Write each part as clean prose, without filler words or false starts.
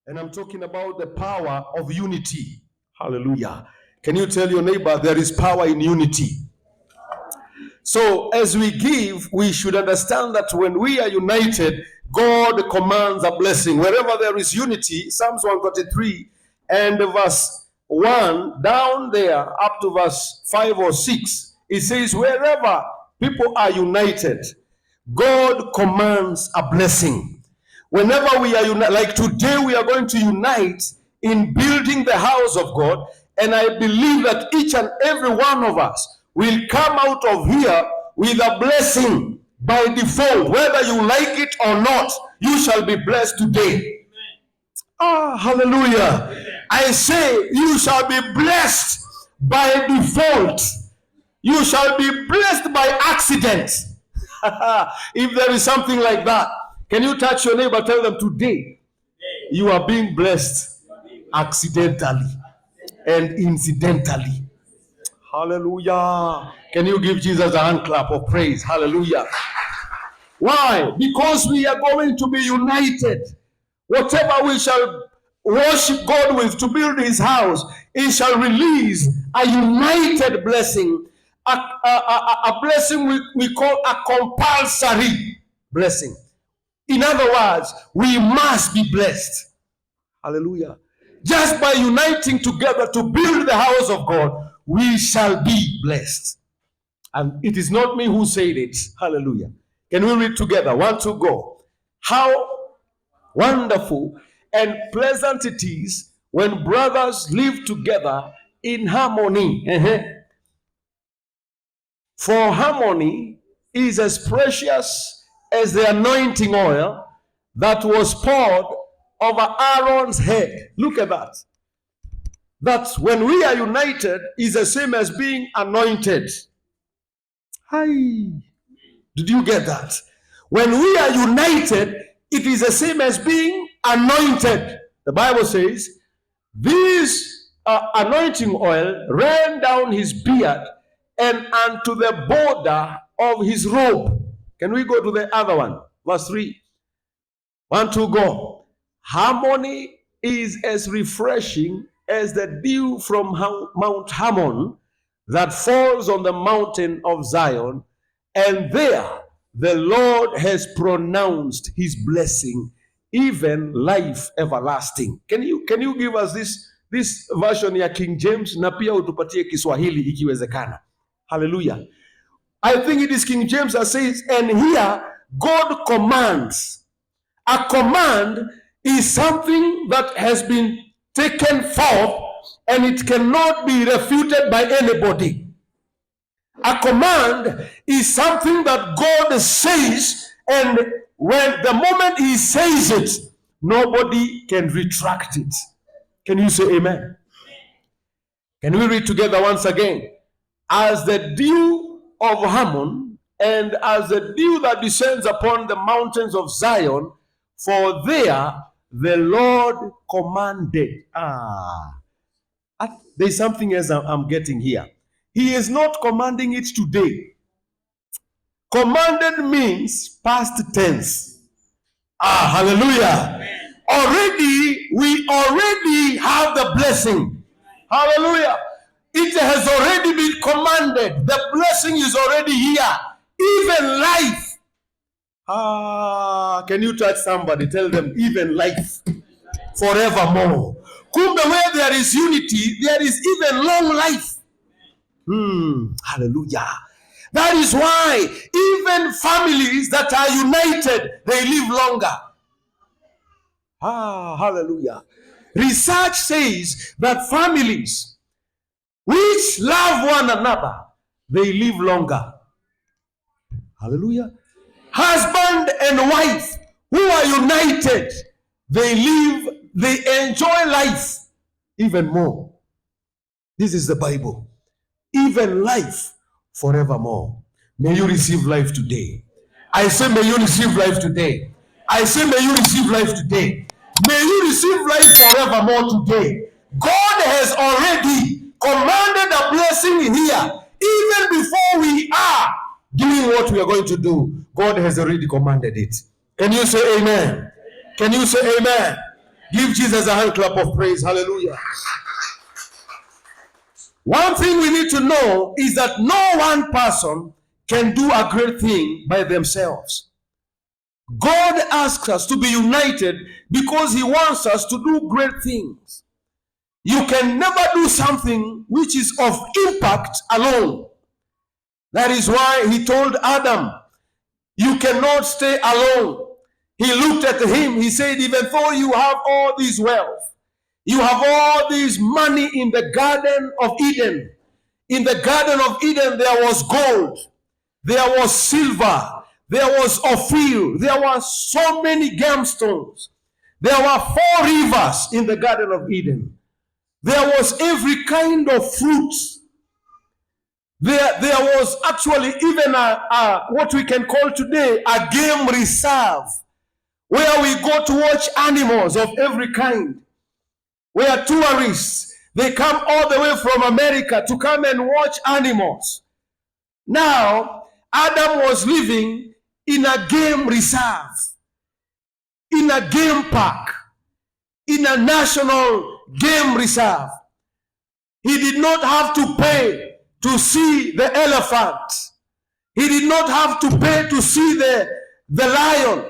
And I'm talking about the power of unity. Hallelujah. Can you tell your neighbor there is power in unity? So as we give, we should understand that when we are united, God commands a blessing. Wherever there is unity, Psalms 133 and verse 1 down there up to verse 5 or 6, it says wherever people are united, God commands a blessing. Whenever we are united, like today we are going to unite in building the house of God, and I believe that each and every one of us will come out of here with a blessing by default. Whether you like it or not, you shall be blessed today. Hallelujah. I say you shall be blessed by default. You shall be blessed by accident. If there is something like that, can you touch your neighbor? Tell them today you are being blessed accidentally and incidentally. Hallelujah. Can you give Jesus a hand clap of praise? Hallelujah. Why? Because we are going to be united. Whatever we shall worship God with to build his house, he shall release a united blessing. A blessing we call a compulsory blessing. In other words, we must be blessed. Hallelujah. Just by uniting together to build the house of God, we shall be blessed. And it is not me who said it. Hallelujah. Can we read together? 1, 2, go. How wonderful and pleasant it is when brothers live together in harmony. For harmony is as precious as the anointing oil that was poured over Aaron's head. Look at that. That when we are united is the same as being anointed. Hi. Did you get that? When we are united, it is the same as being anointed. The Bible says, this anointing oil ran down his beard and unto the border of his robe. Can we go to the other one? Verse 3. 1, 2, go. Harmony is as refreshing as the dew from Mount Hermon that falls on the mountain of Zion, and there the Lord has pronounced his blessing, even life everlasting. Can you give us this version ya King James na pia utupatie Kiswahili ikiwezekana? Hallelujah. I think it is King James that says, and here God commands. A command is something that has been taken forth and it cannot be refuted by anybody. A command is something that God says, and when the moment he says it, nobody can retract it. Can you say amen? Can we read together once again? As the dew of Hermon, and as the dew that descends upon the mountains of Zion, for there the Lord commanded. There's something else I'm getting here. He is not commanding it today. Commanded means past tense. Hallelujah. We already have the blessing. Hallelujah. It has already been commanded. The blessing is already here. Even life. Can you touch somebody? Tell them, even life. Forevermore. Kumbe, where there is unity, there is even long life. Hallelujah. That is why even families that are united, they live longer. Hallelujah. Research says that families which love one another, they live longer. Hallelujah. Husband and wife who are united, they enjoy life even more. This is the Bible. Even life forevermore. May you receive life today. I say, may you receive life today. I say, may you receive life today. May you receive life forevermore today. God has already commanded a blessing here. Even before we are doing what we are going to do, God has already commanded it. Can you say amen? Can you say amen? Give Jesus a hand clap of praise. Hallelujah. One thing we need to know is that no one person can do a great thing by themselves. God asks us to be united because he wants us to do great things. You can never do something which is of impact alone. That is why he told Adam, you cannot stay alone. He looked at him, he said, even though you have all this wealth, you have all this money in the Garden of Eden. In the Garden of Eden, there was gold, there was silver, there was Ophir, there were so many gemstones. There were 4 rivers in the Garden of Eden. There was every kind of fruit. There was actually even what we can call today a game reserve, where we go to watch animals of every kind, where tourists, they come all the way from America to come and watch animals. Now, Adam was living in a game reserve, in a game park, in a national game reserve. He did not have to pay to see the elephant. He did not have to pay to see the lion.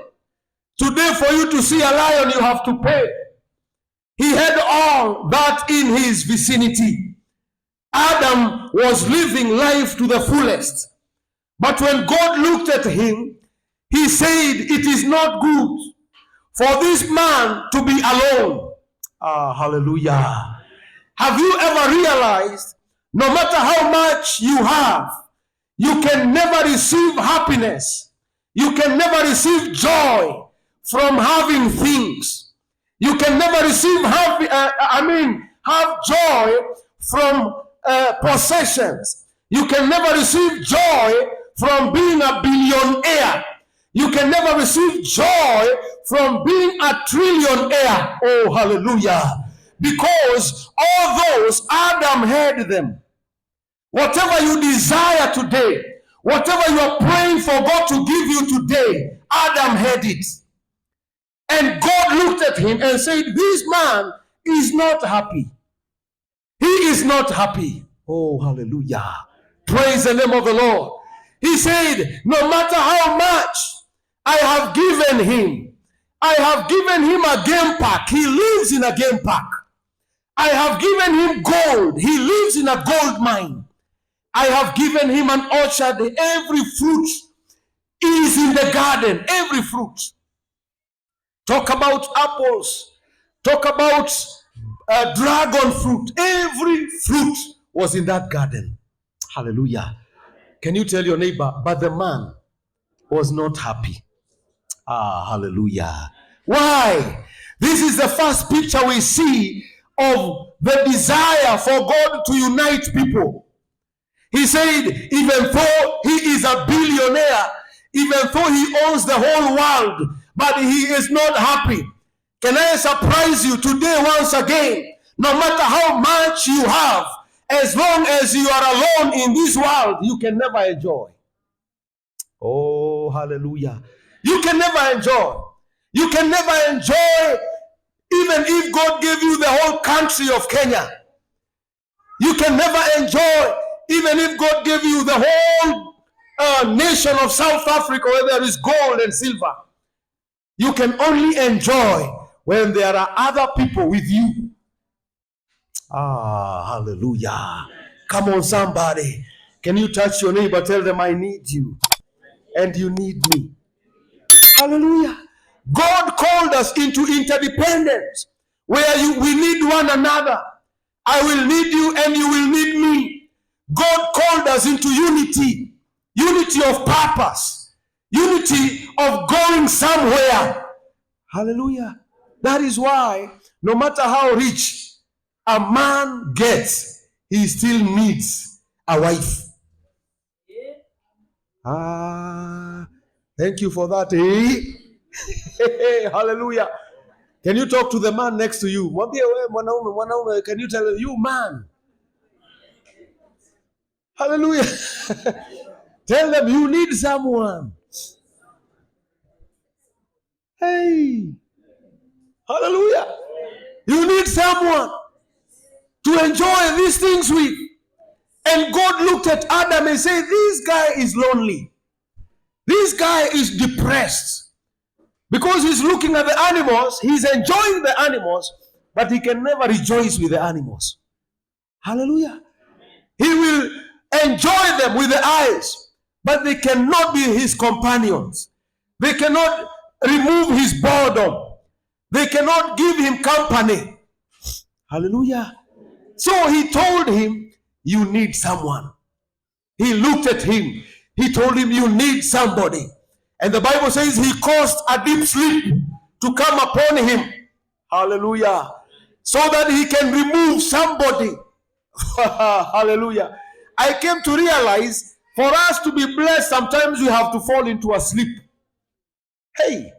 Today, for you to see a lion, you have to pay. He had all that in his vicinity. Adam was living life to the fullest. But when God looked at him, he said, it is not good for this man to be alone. Hallelujah. Have you ever realized, no matter how much you have, you can never receive happiness. You can never receive joy from having things. You can never receive have joy from possessions. You can never receive joy from being a billionaire. You can never receive joy from being a trillionaire. Oh, hallelujah. Because all those, Adam had them. Whatever you desire today, whatever you are praying for God to give you today, Adam had it. And God looked at him and said, this man is not happy. He is not happy. Oh, hallelujah. Praise the name of the Lord. He said, no matter how much I have given him a game park. He lives in a game park. I have given him gold. He lives in a gold mine. I have given him an orchard. Every fruit is in the garden. Every fruit. Talk about apples. Talk about dragon fruit. Every fruit was in that garden. Hallelujah. Can you tell your neighbor, but the man was not happy? Hallelujah. Why? This is the first picture we see of the desire for God to unite people. He said, even though he is a billionaire, even though he owns the whole world, but he is not happy. Can I surprise you today once again? No matter how much you have, as long as you are alone in this world, you can never enjoy. Oh, hallelujah. You can never enjoy. You can never enjoy even if God gave you the whole country of Kenya. You can never enjoy even if God gave you the whole nation of South Africa where there is gold and silver. You can only enjoy when there are other people with you. Hallelujah. Come on, somebody. Can you touch your neighbor? Tell them, I need you and you need me. Hallelujah. God called us into interdependence where we need one another. I will need you and you will need me. God called us into unity. Unity of purpose. Unity of going somewhere. Hallelujah. That is why no matter how rich a man gets, he still needs a wife. Thank you for that. Hallelujah. Can you talk to the man next to you? Can you tell him, you man? Hallelujah. Tell them you need someone. Hey. Hallelujah. someone to enjoy these things with. And God looked at Adam and said, this guy is lonely. This guy is depressed. Because he's looking at the animals, he's enjoying the animals, but he can never rejoice with the animals. Hallelujah. He will enjoy them with the eyes, but they cannot be his companions. They cannot remove his boredom. They cannot give him company. Hallelujah. So he told him, you need someone. He looked at him. He told him, you need somebody. And the Bible says he caused a deep sleep to come upon him. Hallelujah. So that he can remove somebody. Hallelujah. I came to realize for us to be blessed, sometimes we have to fall into a sleep. Hey,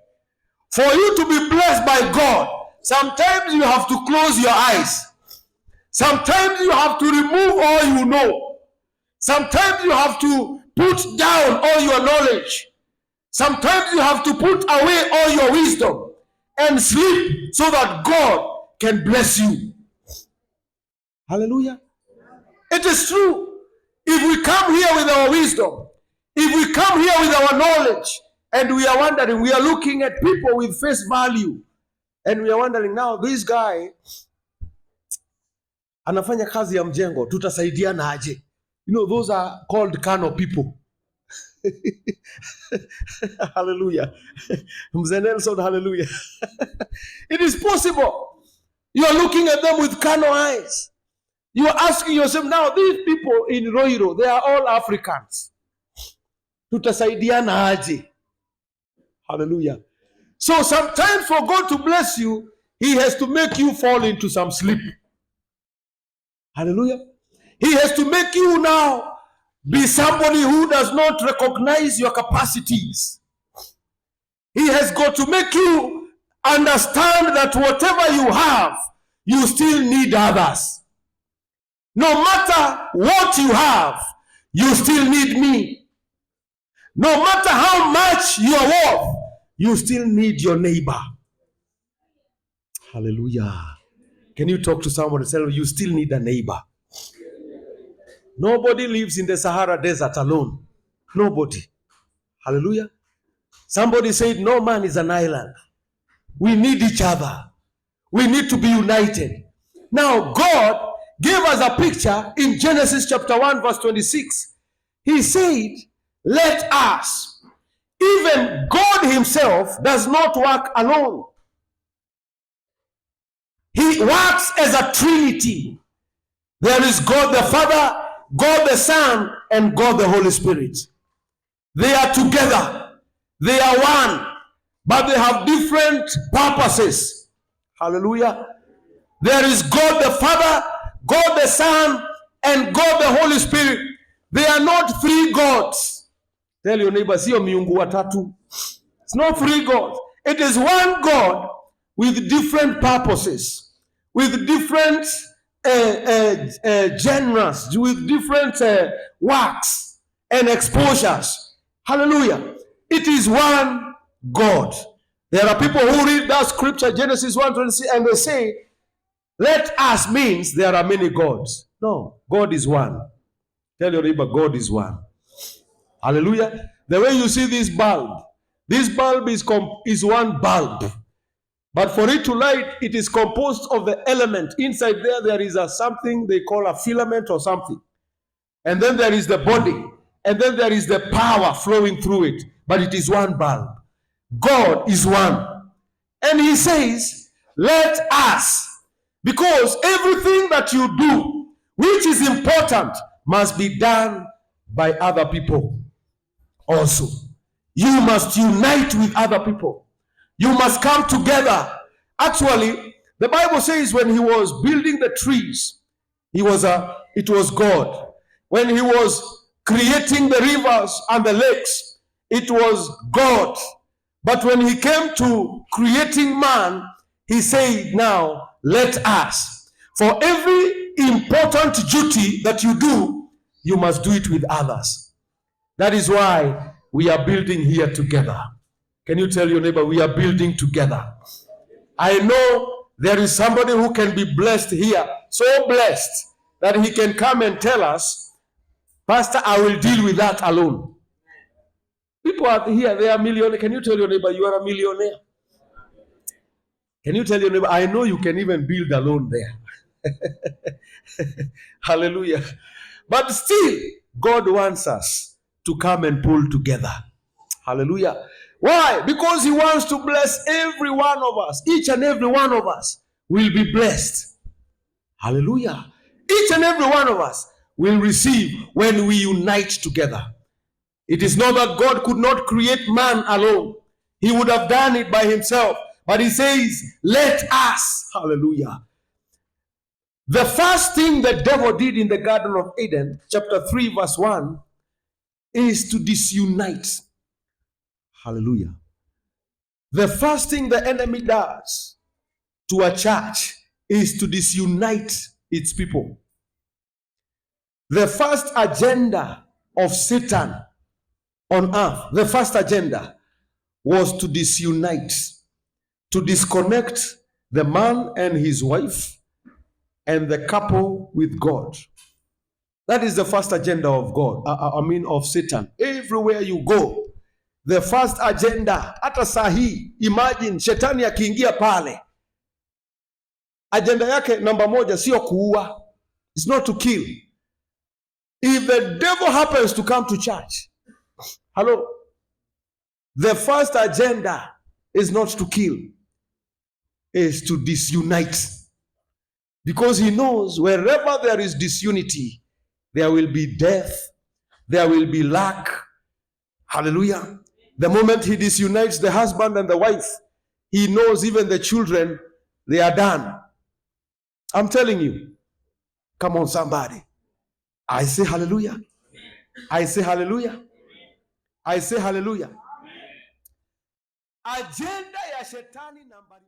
for you to be blessed by God, sometimes you have to close your eyes. Sometimes you have to remove all you know. Sometimes you have to put down all your knowledge. Sometimes you have to put away all your wisdom and sleep so that God can bless you. Hallelujah. It is true. If we come here with our wisdom, if we come here with our knowledge, and we are wondering, we are looking at people with face value, and we are wondering now, this guy anafanya kazi ya mjengo, tutasaidiana aje? You know, those are called Kano people. Hallelujah. Mzee Nelson, hallelujah. It is possible. You are looking at them with Kano eyes. You are asking yourself, now these people in Roiro, they are all Africans. Tutasaidiana aje? Hallelujah. So sometimes for God to bless you, he has to make you fall into some sleep. Hallelujah. He has to make you now be somebody who does not recognize your capacities. He has got to make you understand that whatever you have, you still need others. No matter what you have, you still need me. No matter how much you are worth, you still need your neighbor. Hallelujah. Can you talk to someone and say, you still need a neighbor? Nobody lives in the Sahara Desert alone. Nobody. Hallelujah. Somebody said, no man is an island. We need each other. We need to be united. Now, God gave us a picture in Genesis chapter 1, verse 26. He said, let us. Even God himself does not work alone. He works as a trinity. There is God the Father, God the Son, and God the Holy Spirit. They are together. They are one, but they have different purposes. Hallelujah. There is God the Father, God the Son, and God the Holy Spirit. They are not three gods. Tell your neighbor, sio miungu watatu. It's not three gods. It is one God with different purposes, with different genres, with different works and exposures. Hallelujah. It is one God. There are people who read that scripture, Genesis 1:26, and they say, let us means there are many gods. No, God is one. Tell your neighbor, God is one. Hallelujah. The way you see this bulb is one bulb. But for it to light, it is composed of the element. Inside there is something they call a filament or something. And then there is the body. And then there is the power flowing through it. But it is one bulb. God is one. And he says, let us. Because everything that you do, which is important, must be done by other people also. You must unite with other people. You must come together. Actually, the Bible says when he was building the trees, it was God. When he was creating the rivers and the lakes, it was God. But when he came to creating man, he said, now, let us. For every important duty that you do, you must do it with others. That is why we are building here together. Can you tell your neighbor, we are building together? I know There is somebody who can be blessed here, so blessed that he can come and tell us, Pastor, I will deal with that alone. People are here, they are millionaires. Can you tell your neighbor you are a millionaire? Can you tell your neighbor, I know you can even build alone there. Hallelujah. But still, God wants us to come and pull together. Hallelujah. Why? Because he wants to bless every one of us. Each and every one of us will be blessed. Hallelujah. Each and every one of us will receive when we unite together. It is not that God could not create man alone. He would have done it by himself. But he says, let us. Hallelujah. The first thing the devil did in the Garden of Eden, chapter 3, verse 1, is to disunite. Hallelujah. The first thing the enemy does to a church is to disunite its people. The first agenda of Satan on earth, the first agenda was to disunite, to disconnect the man and his wife and the couple with God. That is the first agenda of God, of Satan. Everywhere you go, the first agenda, hata sahi, imagine, shetani akiingia pale, agenda yake namba moja, sio kuua. It's not to kill. If the devil happens to come to church, hello, the first agenda is not to kill, is to disunite. Because he knows wherever there is disunity, there will be death, there will be lack. Hallelujah. The moment he disunites the husband and the wife, he knows even the children, they are done. I'm telling you. Come on, somebody. I say hallelujah. I say hallelujah. I say hallelujah. Agenda ya shetani nambari